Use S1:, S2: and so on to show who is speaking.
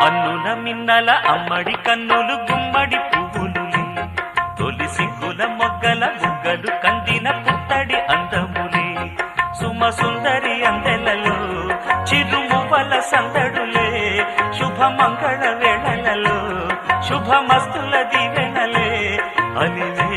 S1: అన్నుల మిన్నల అమ్మడి కన్నులు గుమ్మడి పువ్వులులే తొలి సిగ్గుల మొగ్గల బుగ్గలు కందిన పుత్తడి అందములే సుమ సుందరి అందెలలో చిరుమువ్వల సందడులే శుభమంగళ వేళలలో శుభమస్తుల దీవెనలే అలివే